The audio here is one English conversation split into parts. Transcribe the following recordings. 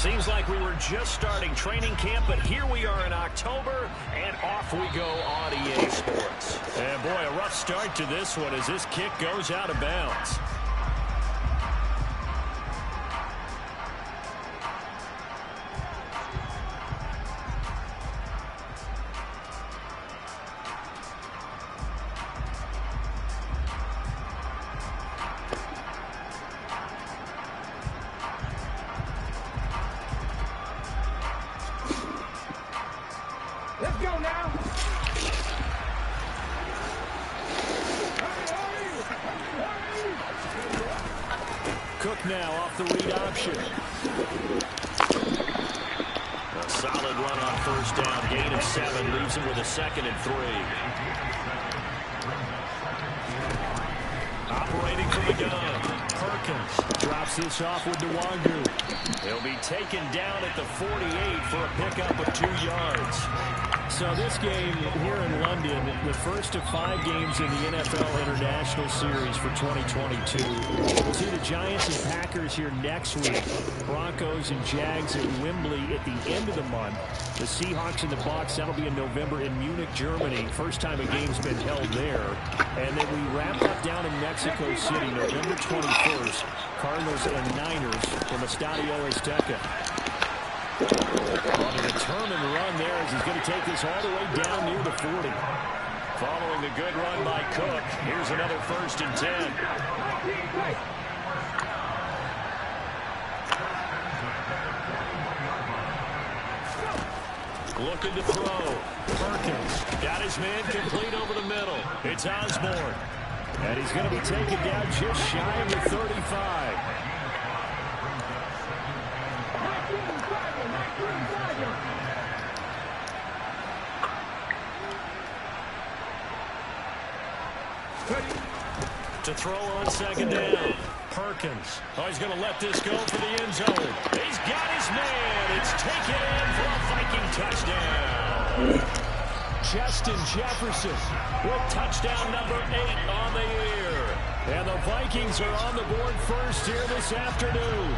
Seems like we were just starting training camp, but here we are in October, and off we go on EA Sports. And boy, a rough start to this one as this kick goes out of bounds. Let's go now. Cook now off the read option. A solid run on first down. Gain of 7 leaves him with a 2nd and 3. Operating from the gun. Perkins drops this off with Nwangu. He'll be taken down at the 48 for a pickup of 2 yards. So this game here in London, the first of 5 games in the NFL International Series for 2022. We'll see the Giants and Packers here next week. Broncos and Jags at Wembley at the end of the month. The Seahawks and the Bucs, that'll be in November in Munich, Germany. First time a game's been held there. And then we wrap up down in Mexico City, November 21st. Cardinals and Niners from Estadio Azteca. On a determined run there as he's going to take this all the way down near the 40. Following the good run by Cook, here's another 1st and 10. Looking to throw. Perkins got his man complete over the middle. It's Osborne. And he's going to be taken down just shy of the 35. To throw on 2nd down. Perkins. Oh, he's going to let this go for the end zone. He's got his man. It's taken in for a Viking touchdown. Justin Jefferson with touchdown number 8 on the year. And the Vikings are on the board first here this afternoon.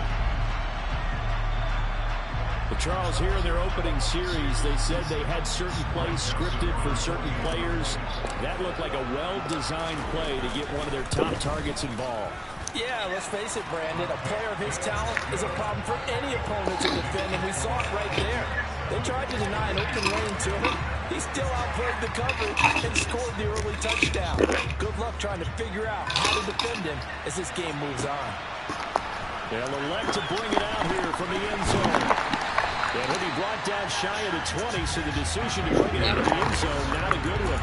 But Charles, here in their opening series, they said they had certain plays scripted for certain players. That looked like a well-designed play to get one of their top targets involved. Yeah, let's face it, Brandon. A player of his talent is a problem for any opponent to defend, and we saw it right there. They tried to deny an open lane to him. He still outplayed the coverage and scored the early touchdown. Good luck trying to figure out how to defend him as this game moves on. They'll elect to bring it out here from the end zone. And he'll be brought down shy of the 20, so the decision to bring it out of the end zone, not a good one.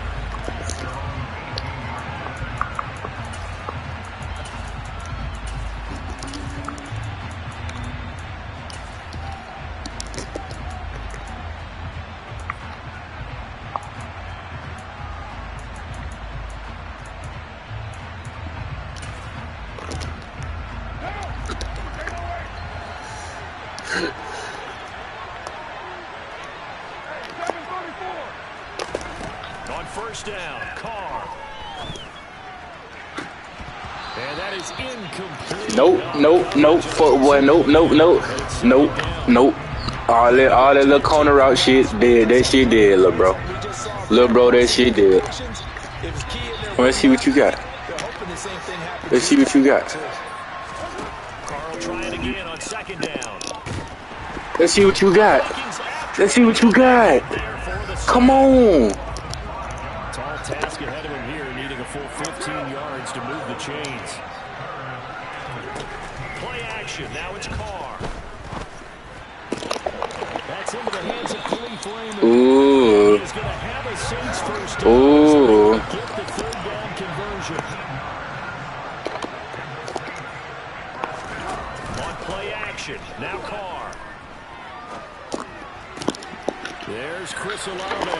On first down, Carr. And that is incomplete. Nope. Footboy, nope. All that little corner route shit did. That shit did, little bro. Little bro, that shit did. Let's see what you got. Let's see what you got. Carl trying again on 2nd down. Let's see what you got. Let's see what you got. Come on. Tall task ahead of him here, needing a full 15 yards to move the chains. Play action. Now it's Carr. That's into the hands of Khalif Raymond. Ooh. He's going to have a Saints first down. Ooh. Get the 3rd down conversion. On play action. Now Carr. There's Chris Olave.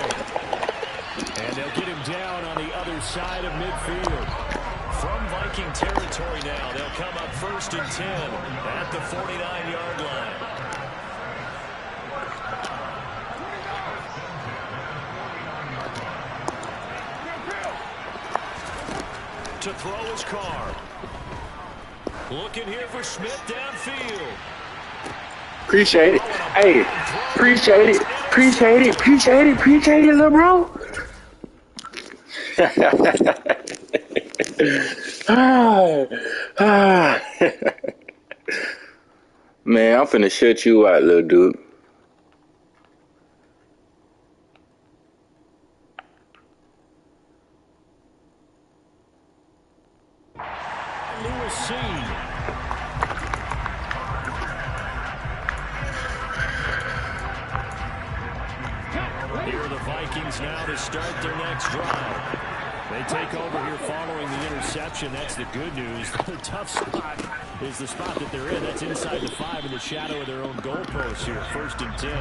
And they'll get him down on the other side of midfield. From Viking territory now, they'll come up 1st and 10 at the 49-yard line. To throw his Carr. Looking here for Smith downfield. Appreciate it. Hey, appreciate it. Appreciate it. Appreciate it. Appreciate it, little bro. Man, I'm finna shut you out, little dude. Here are the Vikings now to start their next drive. They take over here following the interception. That's the good news. The tough spot is the spot that they're in. That's inside the 5 in the shadow of their own goalpost here. 1st and 10.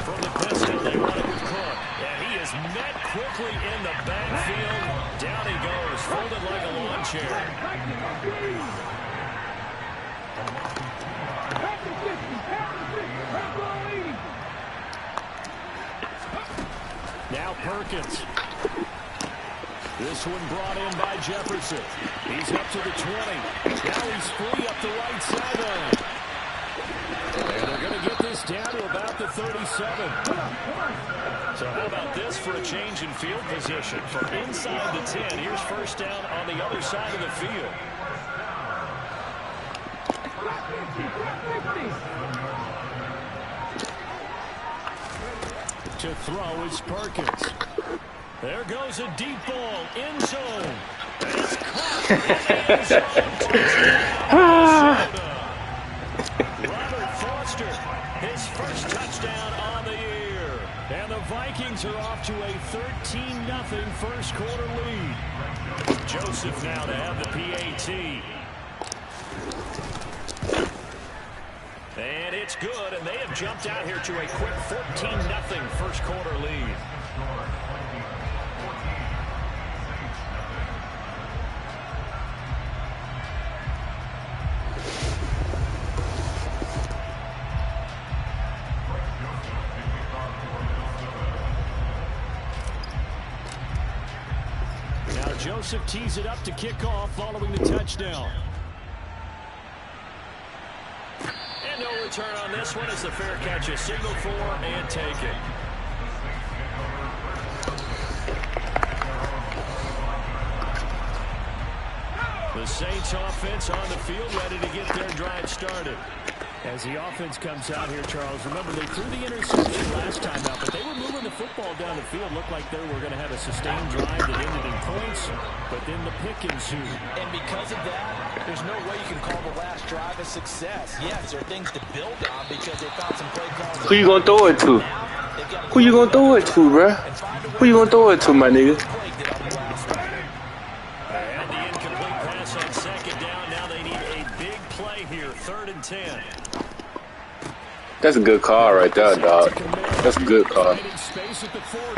From the pistol, they run it with Cook. And he is met quickly in the backfield. Down he goes, folded like a lawn chair. Now Perkins. This one brought in by Jefferson. He's up to the 20. Now he's free up the right sideline. And they're going to get this down to about the 37. So how about this for a change in field position? From inside the 10, here's 1st down on the other side of the field. To throw is Perkins. There goes a deep ball, end zone. And it's caught in the end zone. Robert Foster, his 1st touchdown on the year. And the Vikings are off to a 13-0 first quarter lead. Joseph now to have the PAT. And it's good, and they have jumped out here to a quick 14-0 first quarter lead. Now Joseph tees it up to kick off following the touchdown. No return on this one as the fair catch is signaled for and taken. The Saints offense on the field ready to get their drive started. As the offense comes out here, Charles, remember they threw the interception last time out, but they were moving the football down the field. Looked like they were going to have a sustained drive that ended in points, but then the pick ensued. And because of that, there's no way you can call the last drive a success. Yes, there are things to build on because they found some play calls. Who you gonna throw it to? Who you gonna throw it to, bruh? Who you gonna throw it to, my nigga? And the incomplete pass on 2nd down. Now they need a big play here, 3rd and 10. That's a good call right there, dog. That's a good call.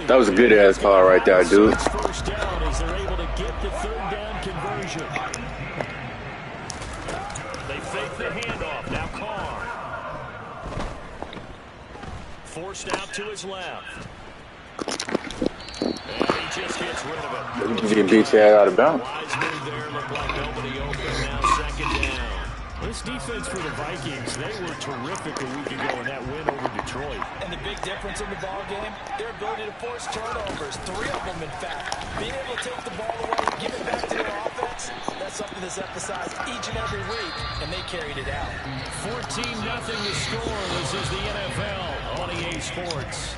That was a good-ass call right there, dude. First down as they're able to get the 3rd down conversion. They fake the handoff. Now Carr. Forced out to his left. And he just gets rid of it. Get bitch ass out of bounds. Wise move there. Looked like nobody open. Now 2nd down. This defense for the Vikings, they were terrific a week ago in that win over Detroit. And the big difference in the ball game, their ability to force turnovers, 3 of them in fact. Being able to take the ball away and give it back to their offense, that's something that's emphasized each and every week, and they carried it out. 14-0 to score. This is the NFL on EA Sports.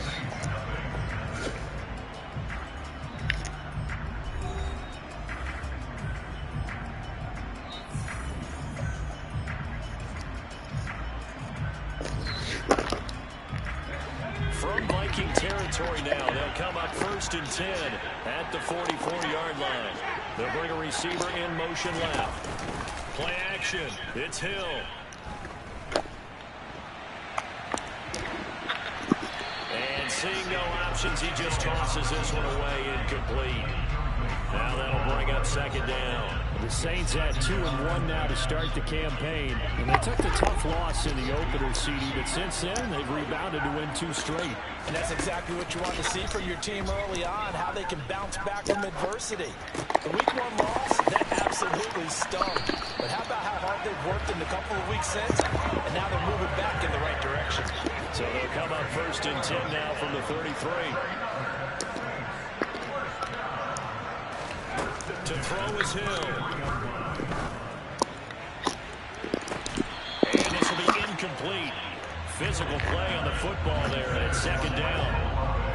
From Viking territory now, they'll come up 1st and 10 at the 44-yard line. They'll bring a receiver in motion left. Play action. It's Hill. And seeing no options, he just tosses this one away, incomplete. Now that'll bring up 2nd down. The Saints had 2-1 now to start the campaign, and they took the tough loss in the opener, CD, but since then they've rebounded to win 2 straight. And that's exactly what you want to see from your team early on, how they can bounce back from adversity. The week 1 loss, that stung. But how about how hard they've worked in the couple of weeks since, and now they're moving back in the right direction. So they'll come up 1st and 10 now from the 33. To throw is Hill. And this will be incomplete. Physical play on the football there, and it's 2nd down.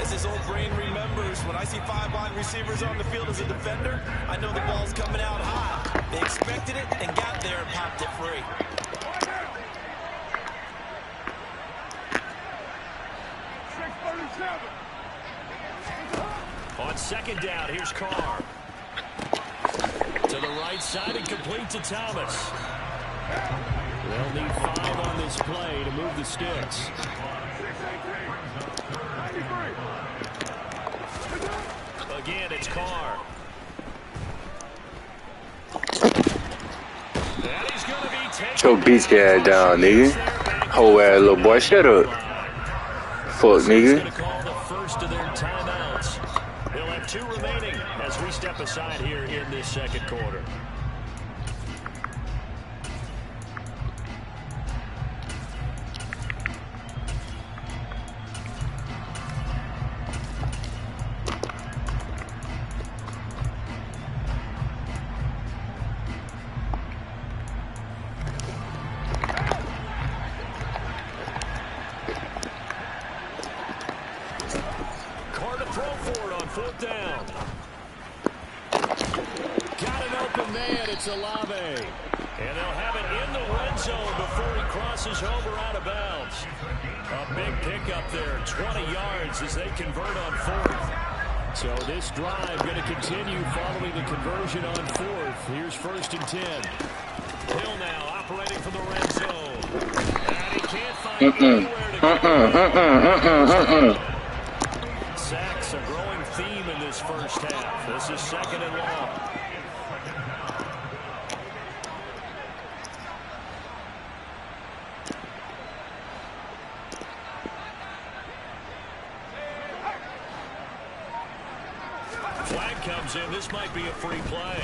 As his old brain remembers, when I see 5 wide receivers on the field as a defender, I know the ball's coming out high. They expected it and got there and popped it free. On 2nd down, here's Carr. To the right side and complete to Thomas. They'll need 5 on this play to move the sticks. Again, it's Carr. And he's going to be taken. Your bitch ass down, nigga. Whole ass little boy, shut up. Fuck, nigga. Going to call the first of their timeouts. They'll have 2 remaining as we step aside here in this 2nd quarter. Olave. And they'll have it in the red zone before he crosses over out of bounds. A big pickup there, 20 yards as they convert on 4th. So this drive going to continue following the conversion on 4th. Here's 1st and 10. Hill now operating from the red zone. And he can't find anywhere to go. Sacks a growing theme in this first half. This is 2nd and long. Comes in. This might be a free play.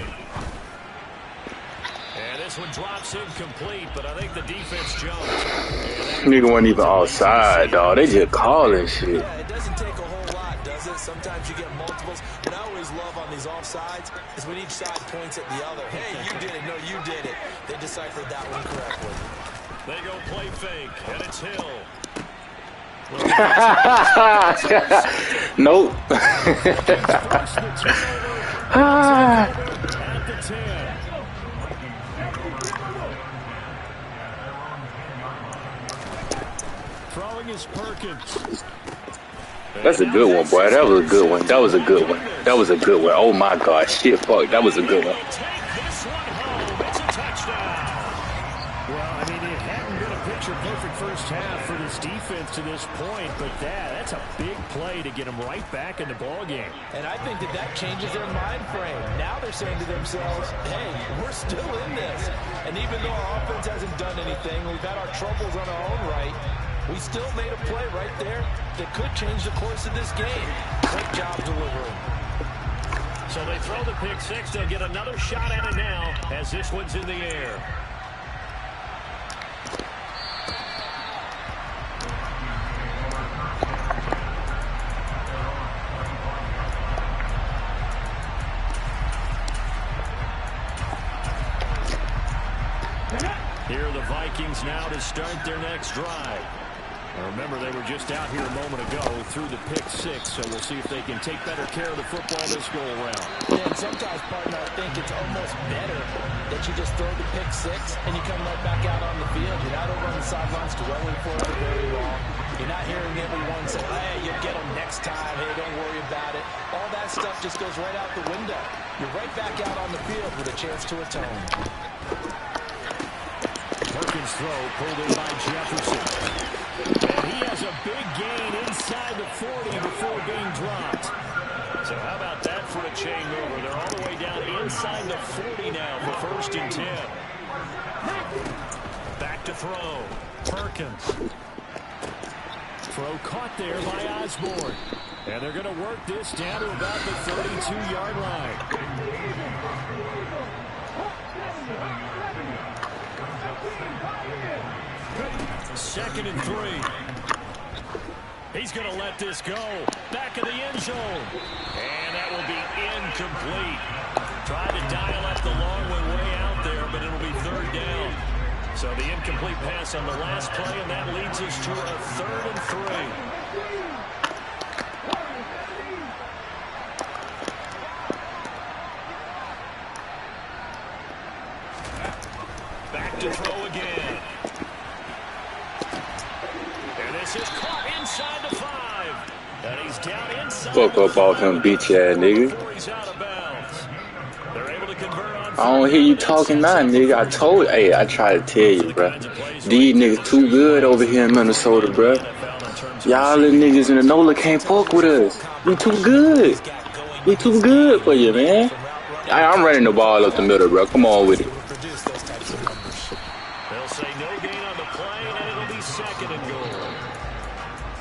And this one drops incomplete, but I think the defense jumped. Nigga wasn't even outside, dog. They just calling shit. Yeah, it doesn't take a whole lot, does it? Sometimes you get multiples. What I always love on these offsides is when each side points at the other. Hey, you did it. No, you did it. They deciphered that one correctly. They go play fake, and it's Hill. Nope. Throwing is Perkins. That's a good one, boy. That was a good one. That was a good one. That was a good one. Oh my God, shit, fuck. That was a good one. Perfect first half for this defense to this point, but that's a big play to get them right back in the ball game. And I think that changes their mind frame. Now they're saying to themselves, hey, we're still in this. And even though our offense hasn't done anything, we've had our troubles on our own right, we still made a play right there that could change the course of this game. Great job delivering. So they throw the pick six. They'll get another shot at it now as this one's in the air. Here are the Vikings now to start their next drive. Now remember, they were just out here a moment ago through the pick six, so we'll see if they can take better care of the football this go-around. Yeah, and sometimes, partner, I think it's almost better that you just throw the pick six and you come right back out on the field. You're not over on the sidelines dwelling for it very long. You're not hearing everyone say, hey, you'll get them next time. Hey, don't worry about it. All that stuff just goes right out the window. You're right back out on the field with a chance to atone. Perkins throw pulled in by Jefferson. And he has a big gain inside the 40 before being dropped. So how about that for a chain mover? They're all the way down inside the 40 now for 1st and 10. Back to throw. Perkins. Throw caught there by Osborne. And they're going to work this down to about the 32-yard line. 2nd and 3. He's going to let this go. Back of the end zone. And that will be incomplete. Tried to dial up the long way out there, but it'll be 3rd down. So the incomplete pass on the last play, and that leads us to a 3rd and 3. Back to throw again. And this is caught inside the 5. And he's down inside. Fuck up off him, bitch ass nigga. He's out of bounds. They're able to convert on. I don't hear you talking now, nigga. I told, hey, I try to tell you, bro. These niggas too good over here in Minnesota, bro. Y'all little niggas in the NOLA can't fuck with us. We too good. We too good for you, man. I'm running the ball up the middle, bro. Come on with it. They'll say no gain on the play, and it'll be 2nd and goal.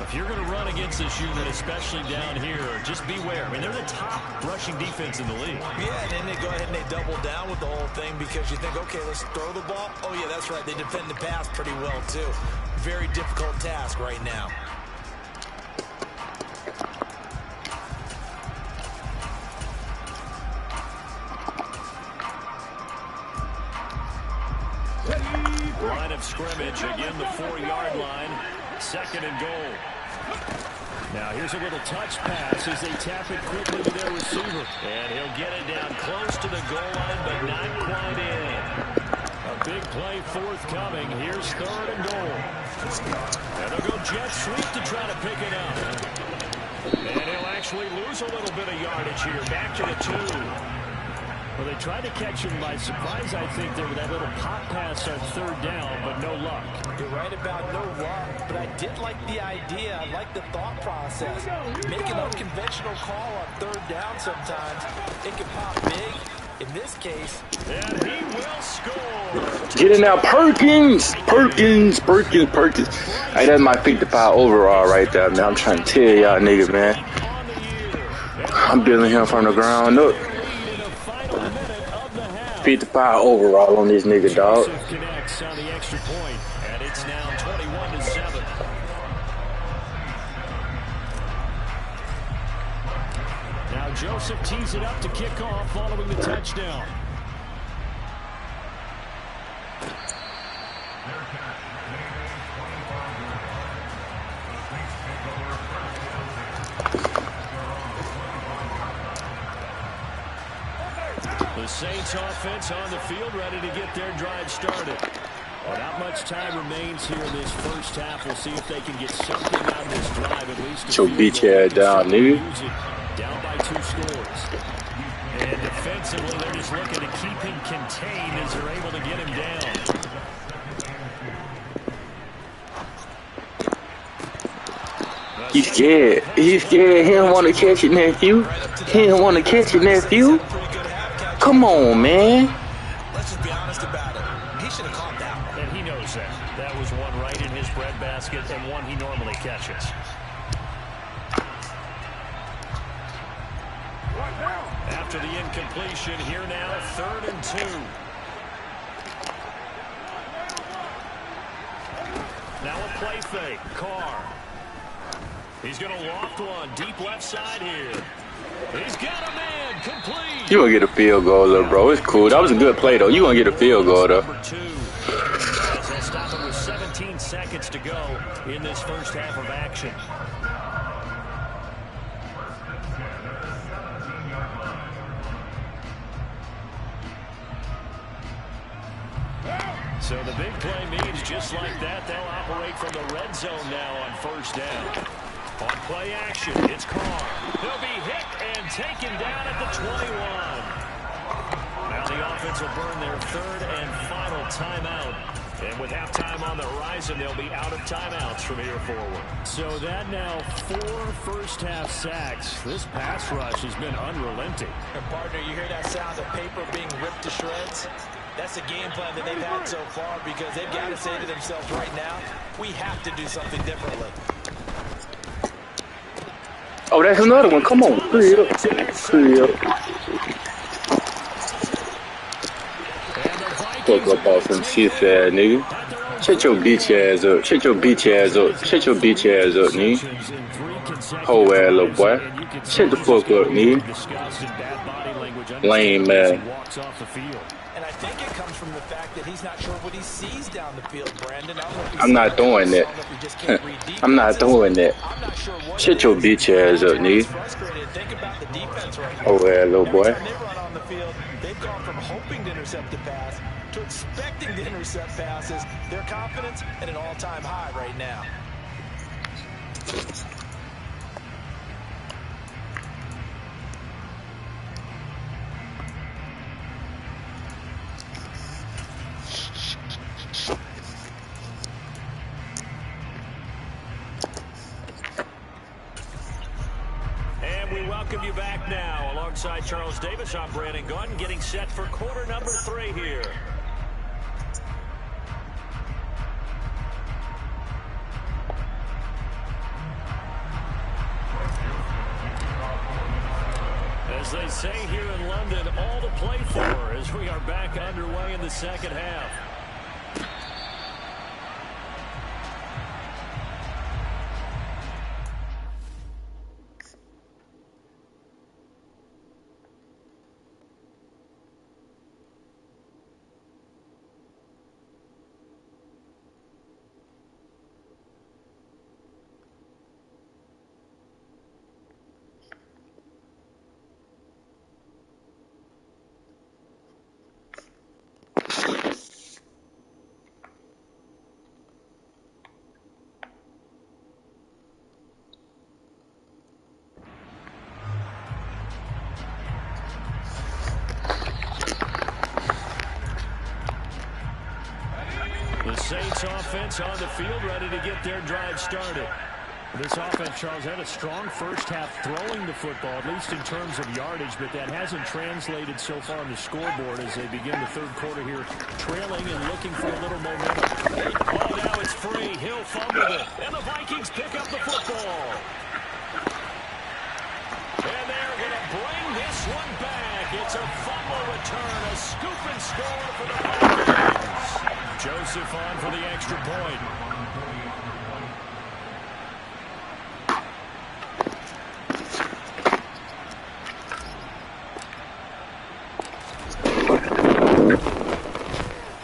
If you're going to run against this unit, especially down here, just beware. I mean, they're the top rushing defense in the league. Yeah, and then they go ahead and they double down with the whole thing because you think, okay, let's throw the ball. Oh, yeah, that's right. They defend the pass pretty well, too. Very difficult task right now. Line of scrimmage, again the 4-yard line. 2nd and goal. Now here's a little touch pass as they tap it quickly to their receiver. And he'll get it down close to the goal line, but not quite in. A big play forthcoming. Here's 3rd and goal. And they'll go jet sweep to try to pick it up. And he'll actually lose a little bit of yardage here. Back to the 2. Well, they tried to catch him by surprise, I think, there with that little pop pass on 3rd down, but no luck. You're right about no luck, but I did like the idea. I like the thought process. Make an unconventional call on 3rd down sometimes. It can pop big. In this case, and he will score. Get in there, Perkins. Perkins. Hey, that's my 55 overall right there, man. I'm trying to tell y'all niggas, man. I'm building him from the ground up. 55 overall on this nigga, dog. Connects on the extra point, and it's now 21-7. Now Joseph tees it up to kick off following the touchdown. The Saints offense on the field, ready to get their drive started. Well, not much time remains here in this first half. We'll see if they can get something out of this drive, at least. Get your bitch ass down, nigga. Down by 2 scores. And defensively, they're just looking to keep him contained as they're able to get him down. He's scared. He's scared. He don't want to catch it, nephew. He don't want to catch it, nephew. Come on, man. Let's just be honest about it. He should have caught that one. And he knows that. That was one right in his breadbasket and one he normally catches. After the incompletion, here now, 3rd and 2. Now a play fake. Carr. He's going to loft one deep left side here. He's got a man, complete. You gonna get a field goal, little bro. It's cool. That was a good play, though. You gonna get a field goal, though. Number 2. They'll stop it with 17 seconds to go in this first half of action. So the big play means just like that, they'll operate from the red zone now on 1st down. On play action, it's Carr. He'll be hit and taken down at the 21. Now the offense will burn their 3rd and final timeout. And with halftime on the horizon, they'll be out of timeouts from here forward. So that now 4 first-half sacks. This pass rush has been unrelenting. And partner, you hear that sound of paper being ripped to shreds? That's the game plan that they've had so far because they've got to say to themselves right now, we have to do something differently. Oh, that's another one. Come on. Hurry it up. Hurry up. Fuck up off some shit, fat nigga. Shut your bitch ass up. Shut your bitch ass up. Shut your bitch ass up, nigga. Whole ass little boy. Shut the fuck up, nigga. Lame man. And I think it comes from the fact that he's not sure what he sees down the field, Brandon. I'm not doing that. I'm not doing that. Shut your bitch ass up, nigga. Whole ass little boy. They've gone from hoping to intercept the pass to expecting to intercept passes. Their confidence at an all-time high right now. Welcome you back now. Alongside Charles Davis, I'm Brandon Gunn, getting set for quarter number 3 here. As they say here in London, all to play for as we are back underway in the second half. The Saints offense on the field, ready to get their drive started. This offense, Charles, had a strong first half throwing the football, at least in terms of yardage, but that hasn't translated so far on the scoreboard as they begin the third quarter here, trailing and looking for a little momentum. Oh, now it's free. Hill fumbled it, and the Vikings pick up the football. And they're going to bring this one back. It's a fumble return, a scoop and score for the Vikings. Joseph on for the extra point.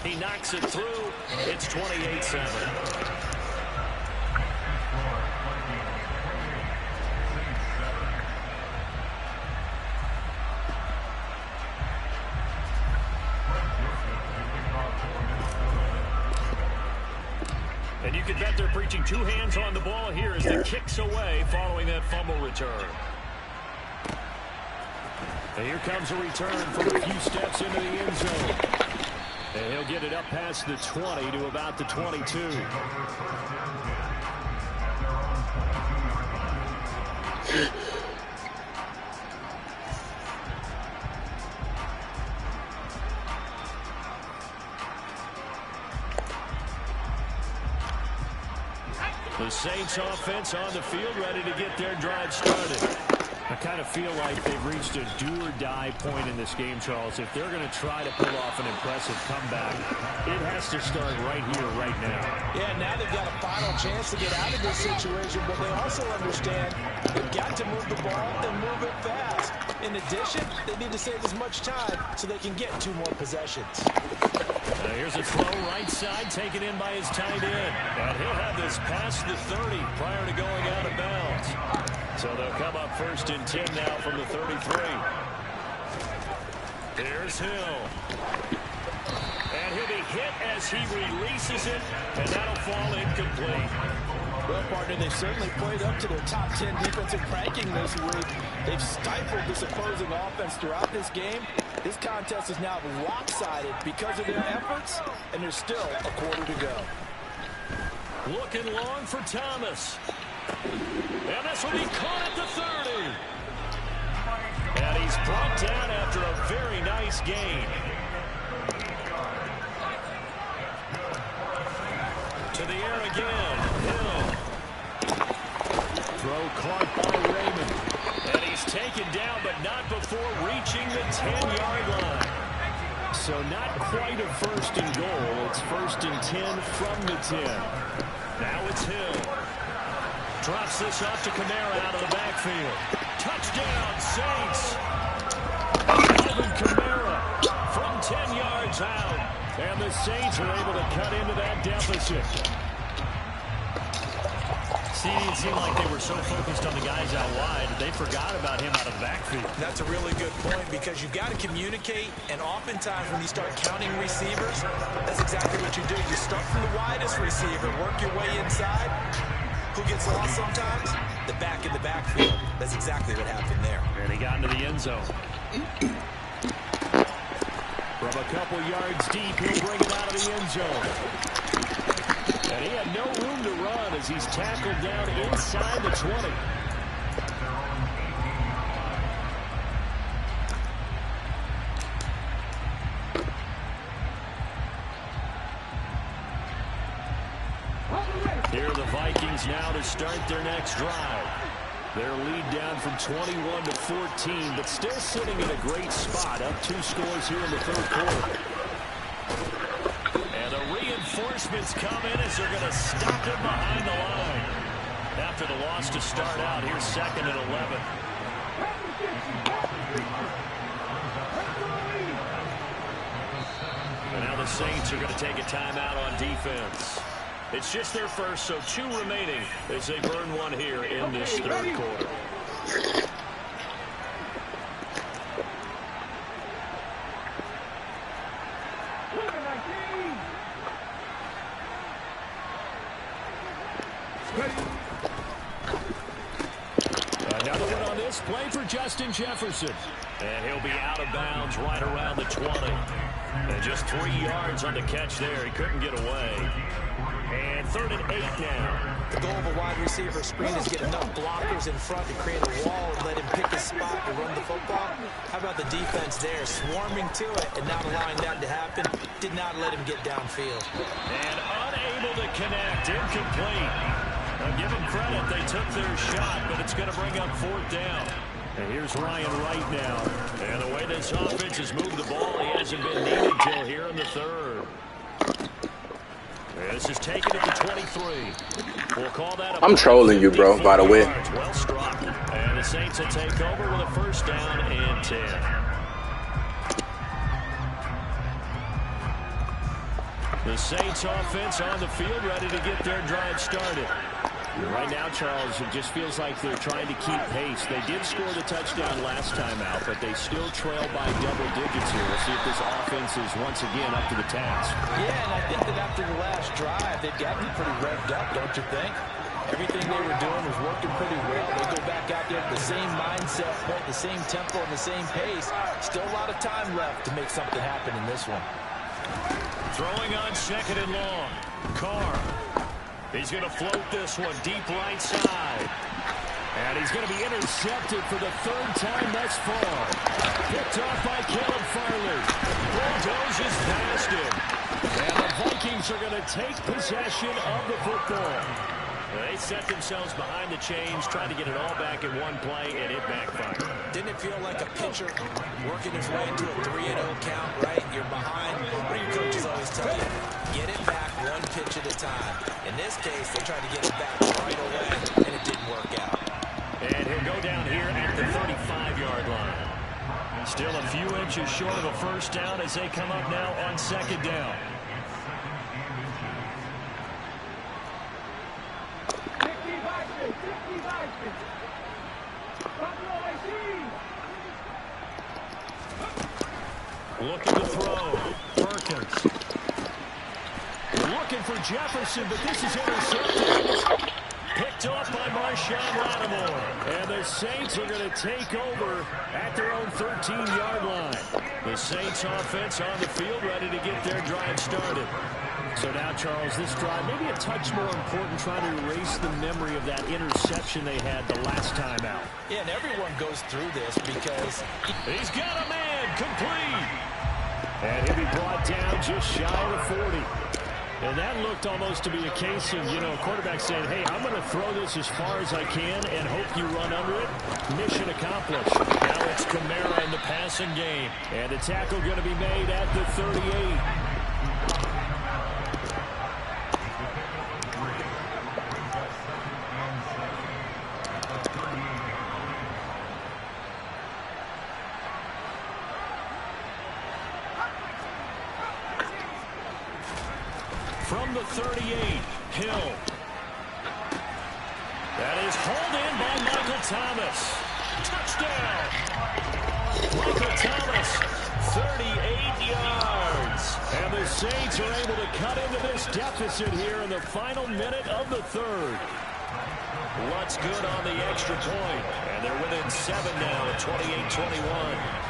He knocks it through. It's 28-7. And you can bet they're preaching two hands on the ball here as the kicks away following that fumble return. And here comes a return from a few steps into the end zone. And he'll get it up past the 20 to about the 22. The Saints offense on the field, ready to get their drive started. I kind of feel like they've reached a do-or-die point in this game, Charles. If they're going to try to pull off an impressive comeback, it has to start right here, right now. Yeah, now they've got a final chance to get out of this situation, but they also understand they've got to move the ball and move it fast. In addition, they need to save as much time so they can get 2 more possessions. Here's a throw right side, taken in by his tight end. And he'll have this past the 30 prior to going out of bounds. So they'll come up 1st and 10 now from the 33. Here's Hill. And he'll be hit as he releases it, and that'll fall incomplete. Well, partner, they've certainly played up to their top 10 defensive ranking this week. They've stifled this opposing offense throughout this game. This contest is now lopsided because of their efforts, and there's still a quarter to go. Looking long for Thomas. And this will be caught at the 30. And he's brought down after a very nice gain. To the air again. Hill. Throw caught by Raymond. And he's taken down, but not before reaching the 10-yard line. So not quite a first and goal. It's first and 10 from the 10. Now it's Hill. Drops this off to Kamara out of the backfield. Touchdown, Saints. Alvin Kamara from 10 yards out. And the Saints are able to cut into that deficit. See, it seemed like they were so focused on the guys out wide, they forgot about him out of the backfield. That's a really good point because you've got to communicate, and oftentimes when you start counting receivers, that's exactly what you do. You start from the widest receiver, work your way inside. Who gets lost sometimes? The back in the backfield. That's exactly what happened there. And he got into the end zone. From a couple yards deep, he'll bring it out of the end zone. And he had no room to run as he's tackled down inside the 20. Here are the Vikings now to start their next drive. Their lead down from 21 to 14, but still sitting in a great spot. Up 2 scores here in the third quarter. And the reinforcements come in as they're going to stop him behind the line. After the loss to start out, here's 2nd and 11. And now the Saints are going to take a timeout on defense. It's just their first, so 2 remaining as they burn one here in this third quarter. Another one on this play for Justin Jefferson. And he'll be out of bounds right around the 20. And just 3 yards on the catch there. He couldn't get away. And 3rd and 8 now. The goal of a wide receiver screen is get enough blockers in front to create a wall and let him pick his spot to run the football. How about the defense there, swarming to it and not allowing that to happen? Did not let him get downfield. And unable to connect, incomplete. Now give them credit, they took their shot, but it's going to bring up 4th down. And here's Ryan Wright now. And the way this offense has moved the ball, he hasn't been needed till here in the 3rd. This is taken at the 23. We'll call that I'm trolling you, bro, by the way. Well struck. And the Saints will take over with a 1st down and 10. The Saints offense on the field, ready to get their drive started. Right now, Charles, it just feels like they're trying to keep pace. They did score the touchdown last time out, but they still trail by double digits here. We'll see if this offense is once again up to the task. Yeah, and I think that after the last drive, they've gotten pretty revved up, don't you think? Everything they were doing was working pretty well. They go back out there with the same mindset, the same tempo, and the same pace. Still a lot of time left to make something happen in this one. Throwing on 2nd and long. Carr. He's going to float this one deep right side. And he's going to be intercepted for the 3rd time thus far. Picked off by Caleb Farley. Bulldozes past him. And the Vikings are going to take possession of the football. They set themselves behind the chains, trying to get it all back in one play, and it backfired. Didn't it feel like a pitcher working his way into a 3-0 count, right? You're behind. What do your coaches always tell you? Get it back 1 pitch at a time. In this case, they tried to get it back right away, and it didn't work out. And he'll go down here at the 35-yard line. Still a few inches short of a 1st down as they come up now on 2nd down. Looking to throw. Perkins. Looking for Jefferson, but this is intercepted. Picked off by Marshawn Lattimore. And the Saints are going to take over at their own 13-yard line. The Saints offense on the field, ready to get their drive started. So now, Charles, this drive maybe a touch more important, trying to erase the memory of that interception they had the last time out. Yeah, and everyone goes through this because he's got a man complete. And he'll be brought down just shy of the 40. And that looked almost to be a case of, a quarterback saying, hey, I'm going to throw this as far as I can and hope you run under it. Mission accomplished. Now it's Kamara in the passing game. And the tackle going to be made at the 38. From the 38, Hill. That is hauled in by Michael Thomas. Touchdown. Michael Thomas, 38 yards. And the Saints are able to cut into this deficit here in the final minute of the third. What's good on the extra point? And they're within 7 now at 28-21.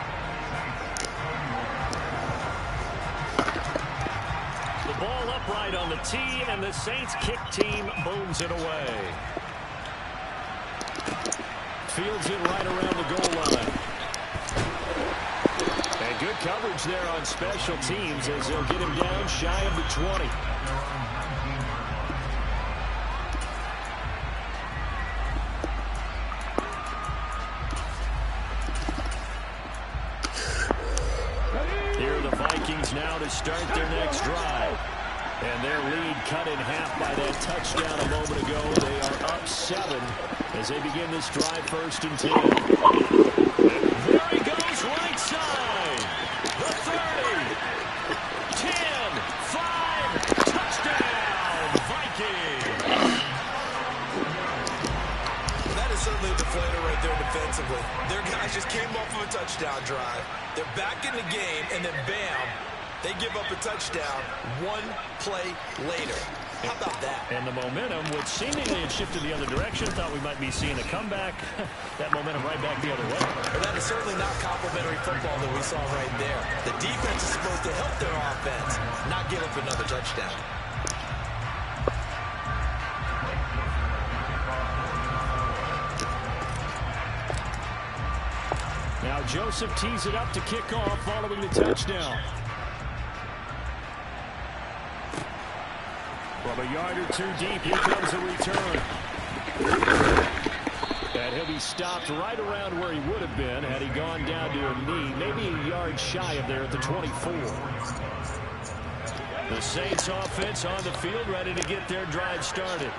Ball upright on the tee, and the Saints kick team booms it away. Fields it right around the goal line. And good coverage there on special teams as they'll get him down shy of the 20. Here are the Vikings now to start their next drive. And their lead cut in half by that touchdown a moment ago. They are up 7 as they begin this drive 1st and 10. There he goes, right side. The 30. 10, 5, touchdown, Vikings. That is certainly a deflator right there defensively. Their guys just came off of a touchdown drive. They're back in the game, and then bam, they give up a touchdown 1 play later. How about that? And the momentum, which seemingly had shifted the other direction, thought we might be seeing a comeback. That momentum right back the other way. But that is certainly not complimentary football that we saw right there. The defense is supposed to help their offense, not give up another touchdown. Now Joseph tees it up to kick off following the touchdown. From a yard or 2 deep, here comes the return. And he'll be stopped right around where he would have been had he gone down to a knee, maybe a yard shy of there at the 24. The Saints offense on the field, ready to get their drive started.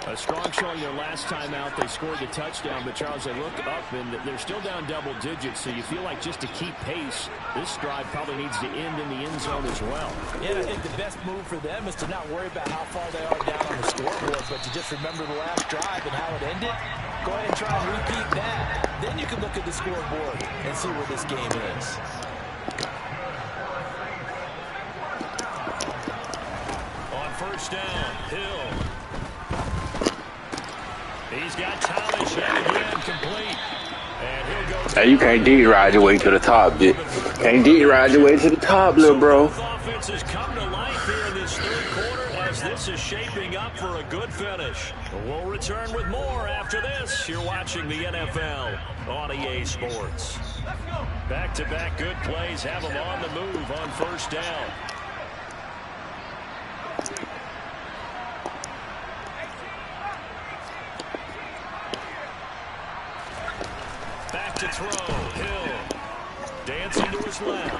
A strong showing their last time out. They scored the touchdown, but Charles, they look up and they're still down double digits, so you feel like just to keep pace, this drive probably needs to end in the end zone as well. Yeah, I think the best move for them is to not worry about how far they are down on the scoreboard, but to just remember the last drive and how it ended. Go ahead and try and repeat that. Then you can look at the scoreboard and see where this game is. On 1st down, Hill. He's got Thomas yet again complete. And he'll go. Hey, you can't D-ride your way to the top, bitch. Can't D-ride your way to the top, little bro. Both offenses come to life here in this 3rd quarter as this is shaping up for a good finish. We'll return with more after this. You're watching the NFL on EA Sports. Back-to-back good plays have them on the move on 1st down. Back to throw. Hill dancing to his left.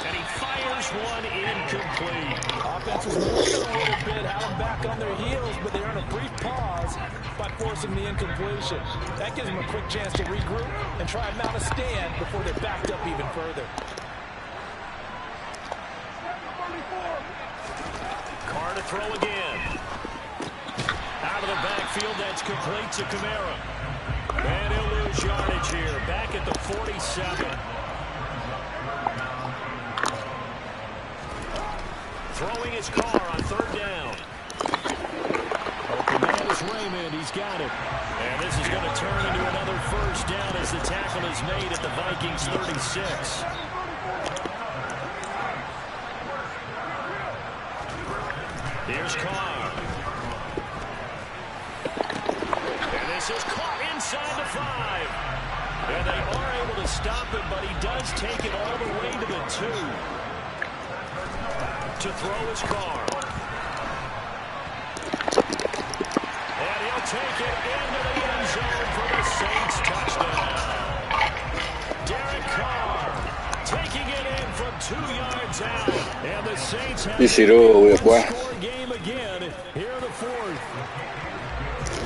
And he fires one incomplete. Offense was moving a little bit, had them back on their heels, but they earn a brief pause by forcing the incompletion. That gives them a quick chance to regroup and try and mount a stand before they're backed up even further. Carr to throw again. Out of the backfield, that's complete to Kamara. And he'll lose yardage here, back at the 47. Throwing his Carr on 3rd down. Open man is Raymond, he's got it. And this is going to turn into another 1st down as the tackle is made at the Vikings 36. Here's Carr. And this is caught inside the 5. And they are able to stop him, but he does take it all the way to the 2. To throw his Carr. take it into the end zone for the Saints touchdown. Derek Carr taking it in from 2 yards out. And the Saints have You see the with boy. score game again here in the fourth.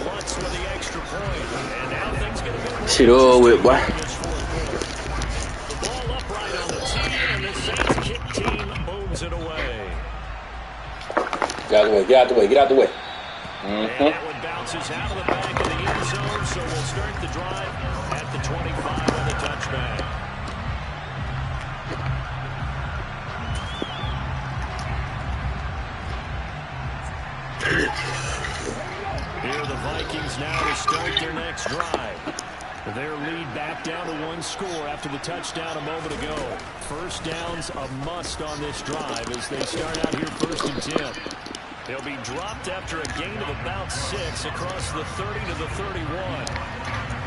Lutz with the extra point. And now things going to be See the with boy. the ball upright on the tee, and the Saints kick team moves it away. Get out the way, get out the way, get out the way. And that one bounces out of the back of the end zone, so we'll start the drive at the 25 on the touchback. Here are the Vikings now to start their next drive. Their lead back down to 1 score after the touchdown a moment ago. First down's a must on this drive as they start out here 1st and 10. They'll be dropped after a gain of about 6 across the 30 to the 31.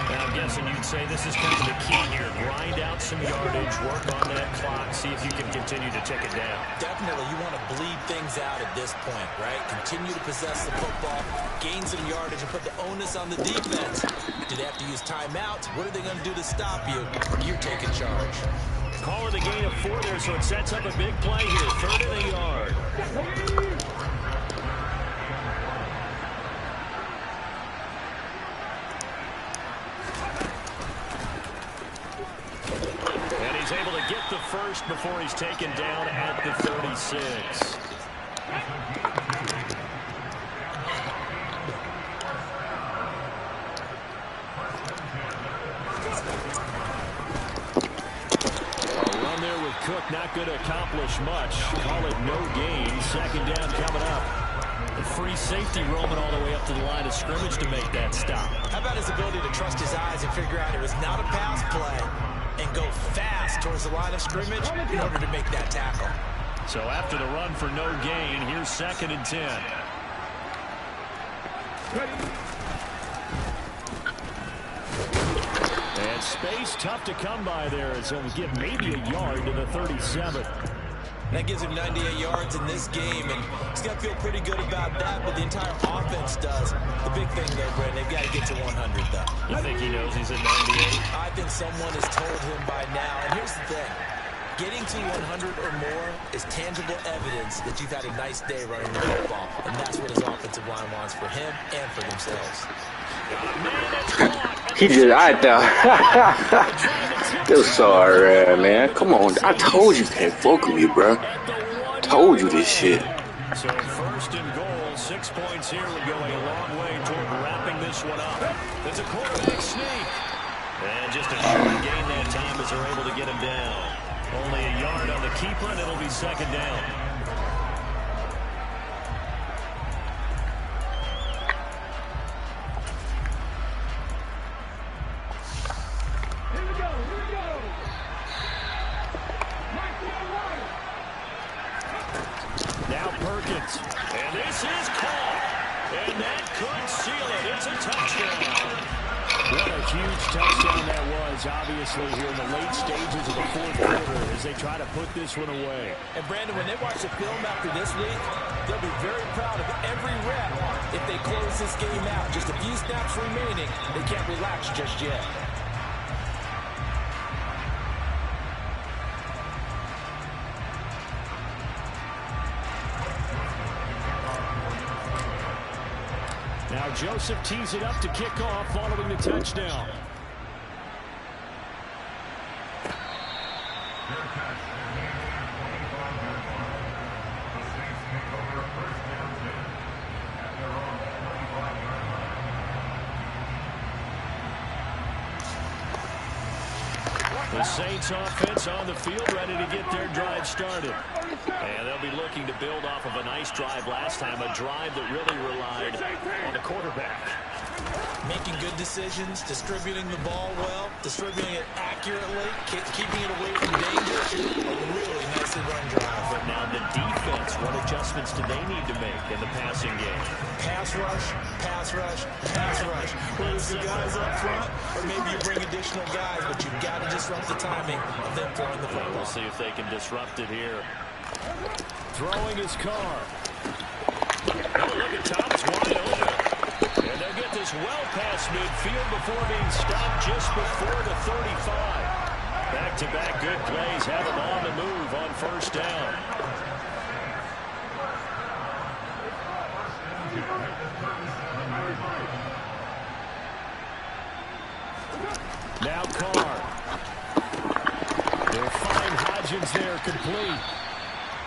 And I'm guessing you'd say this is kind of the key here. Grind out some yardage, work on that clock, see if you can continue to tick it down. Definitely, you want to bleed things out at this point, right? Continue to possess the football, gain some yardage, and put the onus on the defense. Do they have to use timeouts? What are they going to do to stop you? You're taking charge. Call it a gain of 4 there, so it sets up a big play here. 3rd and a yard. He's able to get the first before he's taken down at the 36. A run there with Cook not going to accomplish much. Call it no gain. 2nd down coming up. The free safety roaming all the way up to the line of scrimmage to make that stop. How about his ability to trust his eyes and figure out it was not a pass play and go fast towards the line of scrimmage in order to make that tackle. So after the run for no gain, here's 2nd and 10. And space tough to come by there as he'll get maybe a yard to the 37. That gives him 98 yards in this game, and he's got to feel pretty good about that, but the entire offense does. The big thing, though, Brent, they've got to get to 100, though. You think he knows he's at 98? I think someone has told him by now, and here's the thing. Getting to 100 or more is tangible evidence that you've had a nice day running the football, and that's what his offensive line wants for him and for themselves. He just out there. You're sorry, man. Come on. I told you can't fuck with me, bro. Told you this shit. So 1st and goal, 6 points here would go a long way toward wrapping this one up. There's a quarterback sneak. And just a short gain that time as they're able to get him down. Only a yard on the keeper, and it'll be 2nd down. Now Perkins, and this is caught, and that could seal it. It's a touchdown. What a huge touchdown that was, obviously, here in the late stages of the 4th quarter as they try to put this one away. And, Brandon, when they watch the film after this week, they'll be very proud of every rep if they close this game out. Just a few snaps remaining. They can't relax just yet. Now Joseph tees it up to kick off following the touchdown. The Saints offense on the field, ready to get their drive started. And they'll be looking to build off of a nice drive last time, a drive that really relied on the quarterback. Making good decisions, distributing the ball well, distributing it accurately, keeping it away from danger. A really nicely run drive. But now the defense, what adjustments do they need to make in the passing game? Pass rush, pass rush, pass rush. Whether it's the guys up front, or maybe you bring additional guys, but you've got to disrupt the timing of them throwing the football. We'll see if they can disrupt it here. Throwing his car. Oh, look at Thomas wide open. And they'll get this well past midfield before being stopped just before the 35. Back-to-back good plays have them on the move on first down. Now Carr. They'll find Hodgins there complete.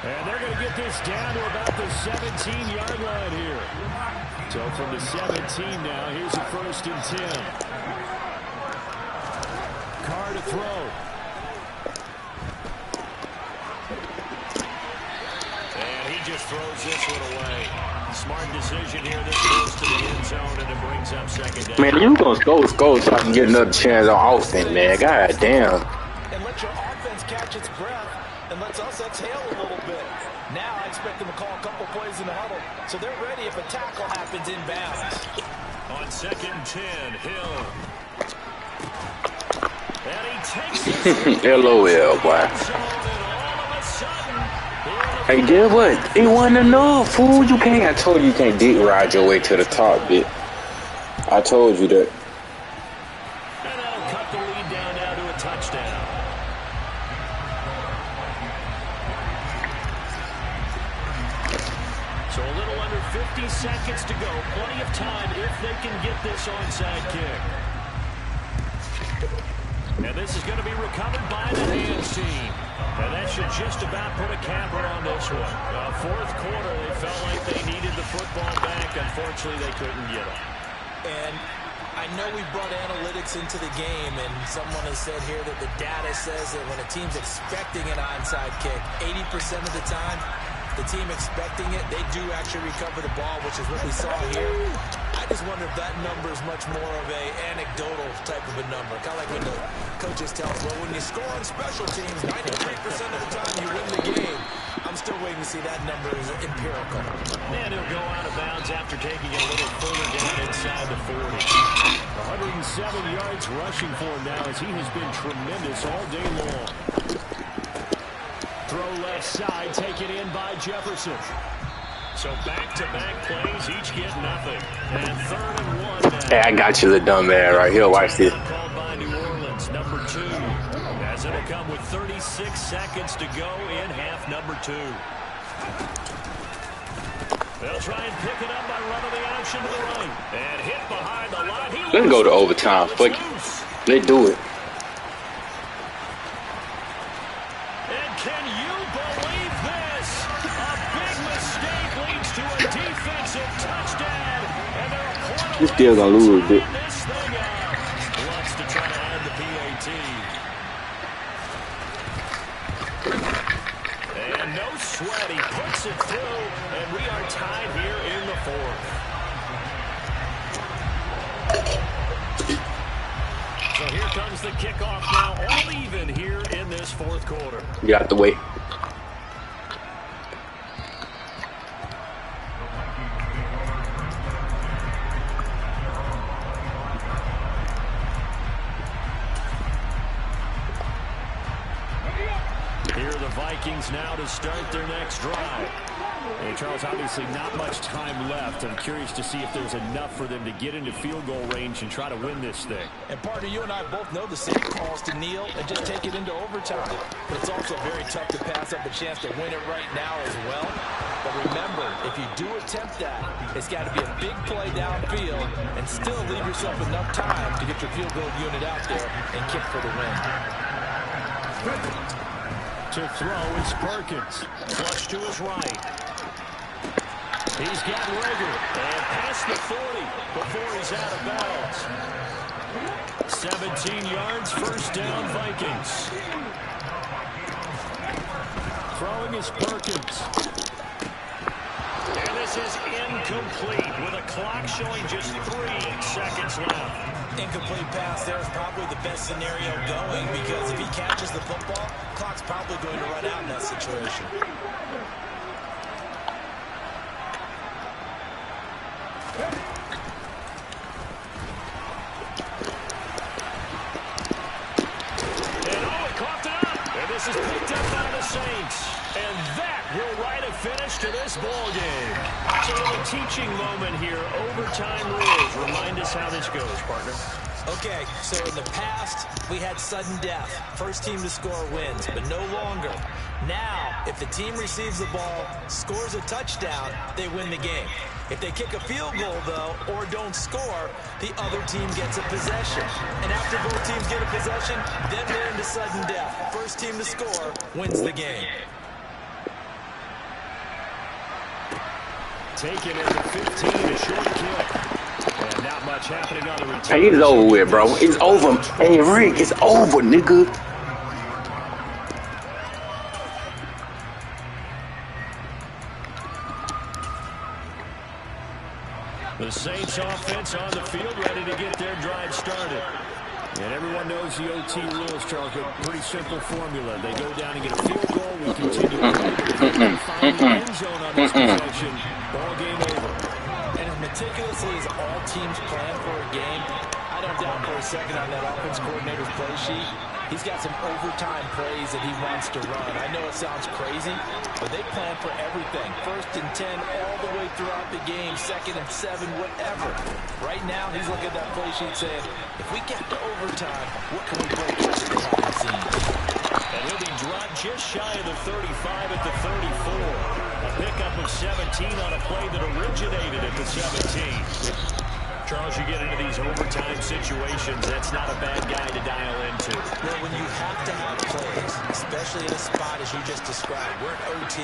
And they're going to get this down to about the 17-yard line here. So from the 17 now, here's a 1st and 10. Carr to throw. And he just throws this one away. Smart decision here. This goes to the end zone, and it brings up 2nd down. Man, you gonna score so I can get another chance on offense, man. God damn. And let your offense catch its breath, and let's us exhale a little bit. Now I expect them to call a couple plays in the huddle, so they're ready if a tackle happens inbounds. On 2nd and 10, Hill. And he takes this. LOL, boy. Hey, guess what? It wasn't enough, fool. You can't. I told you can't dick ride your way to the top, bitch. I told you that. And that'll cut the lead down now to a touchdown. So a little under 50 seconds to go. Plenty of time if they can get this onside kick. And this is going to be recovered by the hands team. And that should just about put a capper on this one. 4th quarter, they felt like they needed the football back. Unfortunately, they couldn't get it. And I know we brought analytics into the game, and someone has said here that the data says that when a team's expecting an onside kick, 80% of the time, the team expecting it, they do actually recover the ball, which is what we saw here. I just wonder if that number is much more of a anecdotal type of a number. Kind of like when the coaches tell us, well, when you score on special teams, 93% of the time you win the game. I'm still waiting to see that number is empirical. And he'll go out of bounds after taking it a little further down inside the 40. 107 yards rushing for him now as he has been tremendous all day long. Throw left side, taken in by Jefferson. So back-to-back plays, each get nothing. And 3rd and 1 now. Hey, I got you, the dumb man, right here. Watch this. Called by New Orleans, number 2. As it'll come with 36 seconds to go in half number 2. They'll try and pick it up by running the option to the right. And hit behind the line. Let's go to overtime. Fuck it. Let's do it. And can you believe this? A big mistake leads to a defensive touchdown. And they're a point You still gonna lose, bitch. this thing out. Wants to try to add the PAT. And no sweat. He puts it through. And we are tied here in the 4th. So here comes the kickoff now, all even here in this 4th quarter. Get out the way. Here are the Vikings now to start their next drive. Hey, Charles, obviously not much time left. I'm curious to see if there's enough for them to get into field goal range and try to win this thing. And partner, you and I both know the same calls to kneel and just take it into overtime. But it's also very tough to pass up a chance to win it right now as well. But remember, if you do attempt that, it's got to be a big play downfield and still leave yourself enough time to get your field goal unit out there and kick for the win. To throw is Perkins. Flush to his right. He's got Rager. And past the 40 before he's out of bounds. 17 yards, 1st down, Vikings. Throwing is Perkins. And this is incomplete with a clock showing just 3 seconds left. Incomplete pass there is probably the best scenario going because if he catches the football, clock's probably going to run out in that situation. And oh, it coughed it up. And this is picked up by the Saints. And that will write a finish to this ball game. So a little teaching moment here. Overtime rules. Remind us how this goes, partner. Okay, so in the past, we had sudden death. First team to score wins, but no longer. Now, if the team receives the ball, scores a touchdown, they win the game. If they kick a field goal, though, or don't score, the other team gets a possession. And after both teams get a possession, then we're into sudden death. First team to score wins the game. Taken at the 15, a short kick. And not much happening on the return. Hey, it's over with, bro. It's over. Hey, Rick, it's over, nigga. The Saints offense on the field, ready to get their drive started. And everyone knows the OT rules, Charles. A pretty simple formula. They go down and get a field goal. We continue to find the end zone on this possession. Ball game over. And as meticulously as all teams plan for a game, I don't doubt for a second on that offense coordinator's play sheet, he's got some overtime plays that he wants to run. I know it sounds crazy, but they plan for everything. 1st and 10 all the way throughout the game, 2nd and 7, whatever. Right now, he's looking at that play sheet saying, if we get to overtime, what can we play just behind the scenes? And he'll be dropped just shy of the 35 at the 34. A pickup of 17 on a play that originated at the 17. Charles, you get into these overtime situations, that's not a bad guy to dial into. Well, when you have to have plays, especially in a spot as you just described, we're in OT,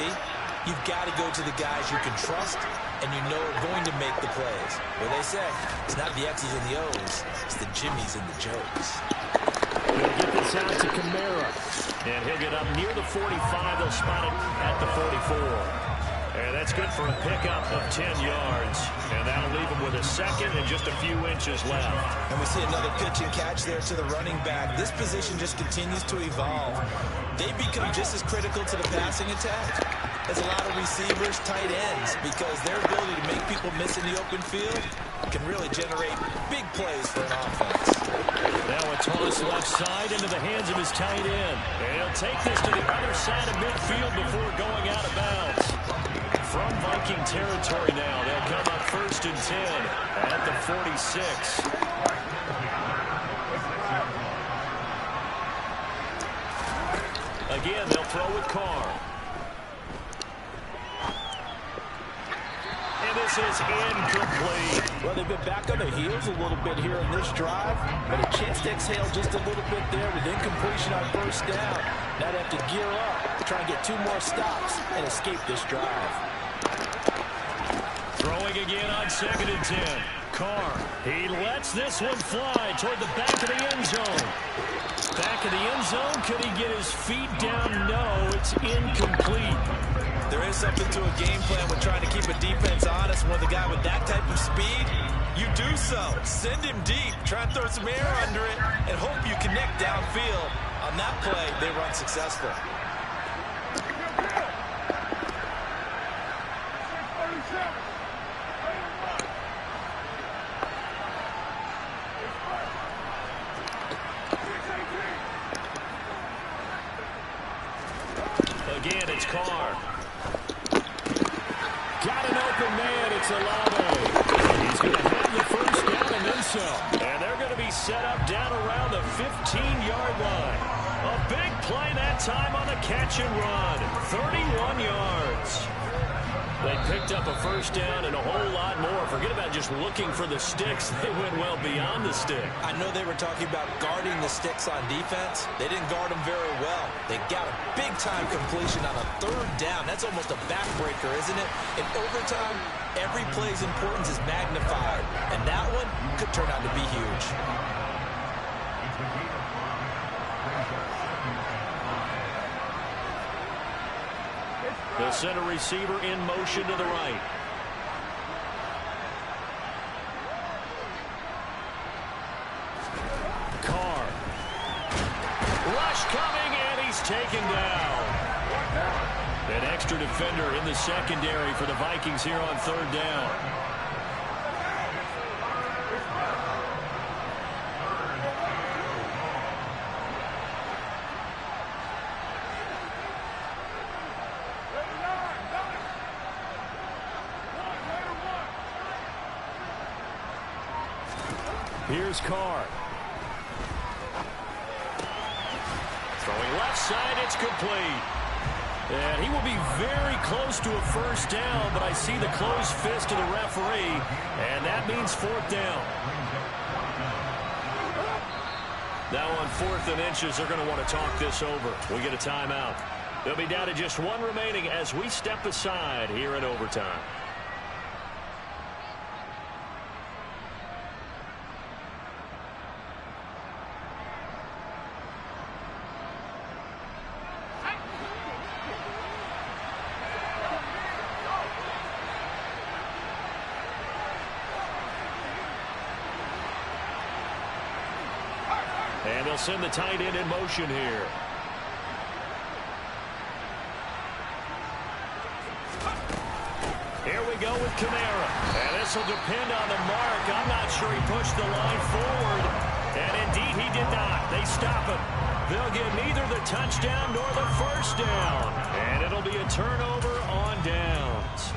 you've got to go to the guys you can trust and you know are going to make the plays. What they say, it's not the X's and the O's, it's the Jimmies and the Joes. He'll get this out to Kamara. And he'll get up near the 45. They'll spot it at the 44. And that's good for a pickup of 10 yards. And that'll leave him with a 2nd and just a few inches left. And we see another pitch and catch there to the running back. This position just continues to evolve. They become just as critical to the passing attack as a lot of receivers, tight ends, because their ability to make people miss in the open field can really generate big plays for an offense. Now a toss left side into the hands of his tight end. And he'll take this to the other side of midfield before going out of bounds. From Viking territory now, they'll come up 1st and 10 at the 46. Again, they'll throw with Carr. And this is incomplete. Well, they've been back on their heels a little bit here in this drive, but a chance to exhale just a little bit there with incompletion on 1st down. Now they have to gear up, try and get 2 more stops and escape this drive. Throwing again on 2nd and 10. Carr, he lets this one fly toward the back of the end zone. Back of the end zone, could he get his feet down? No, it's incomplete. There is something to a game plan with trying to keep a defense honest. With a guy with that type of speed, you do so. Send him deep, try and throw some air under it, and hope you connect downfield. On that play, they run successful. Again, it's Carr. Got an open man. It's Olave. He's going to have the 1st down and then some. And they're going to be set up down around the 15-yard line. A big play that time on the catch and run. 31 yards. They picked up a 1st down and a whole lot more. Forget about just looking for the sticks. They went well beyond the stick. I know they were talking about guarding the sticks on defense. They didn't guard them very well. They got a big-time completion on a 3rd down. That's almost a backbreaker, isn't it? In overtime, every play's importance is magnified. And that one could turn out to be huge. The center receiver in motion to the right. Carr. Rush coming, and he's taken down. An extra defender in the secondary for the Vikings here on 3rd down. Here's Carr. Throwing left side, it's complete. And he will be very close to a first down, but I see the closed fist of the referee, and that means fourth down. Now on 4th and inches, they're going to want to talk this over. We get a timeout. They'll be down to just one remaining as we step aside here in overtime. And they'll send the tight end in motion here. Here we go with Kamara. And this will depend on the mark. I'm not sure he pushed the line forward. And indeed he did not. They stop him. They'll get neither the touchdown nor the first down. And it'll be a turnover on downs.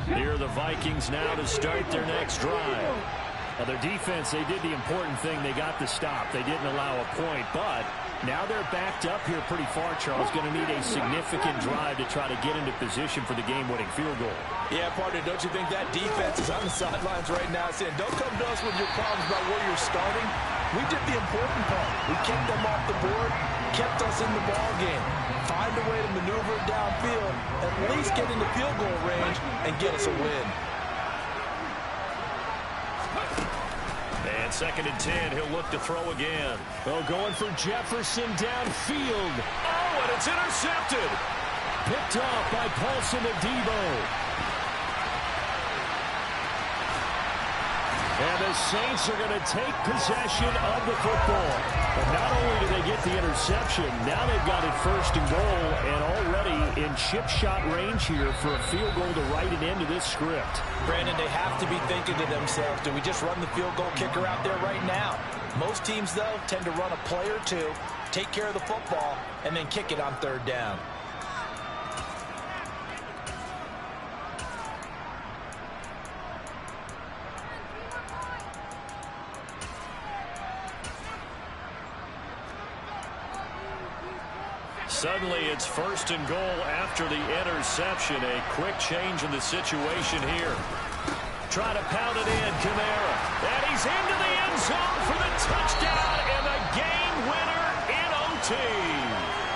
Here are the Vikings now to start their next drive. Now their defense, they did the important thing. They got the stop. They didn't allow a point, but now they're backed up here pretty far, Charles. Going to need a significant drive to try to get into position for the game-winning field goal. Yeah, partner, don't you think that defense is on the sidelines right now saying, don't come to us with your problems about where you're starting. We did the important part. We kept them off the board, kept us in the ball game. Find a way to maneuver it downfield, at least get into field goal range, and get us a win. And 2nd and 10, he'll look to throw again. Oh, going for Jefferson downfield. Oh, and it's intercepted. Picked off by Paulson Adebo. And the Saints are going to take possession of the football. But not only do they get the interception, now they've got it 1st and goal and already in chip shot range here for a field goal to write an end to this script. Brandon, they have to be thinking to themselves, do we just run the field goal kicker out there right now? Most teams, though, tend to run a play or two, take care of the football, and then kick it on 3rd down. Suddenly, it's 1st and goal after the interception. A quick change in the situation here. Try to pound it in, Kamara. And he's into the end zone for the touchdown and the game winner in OT.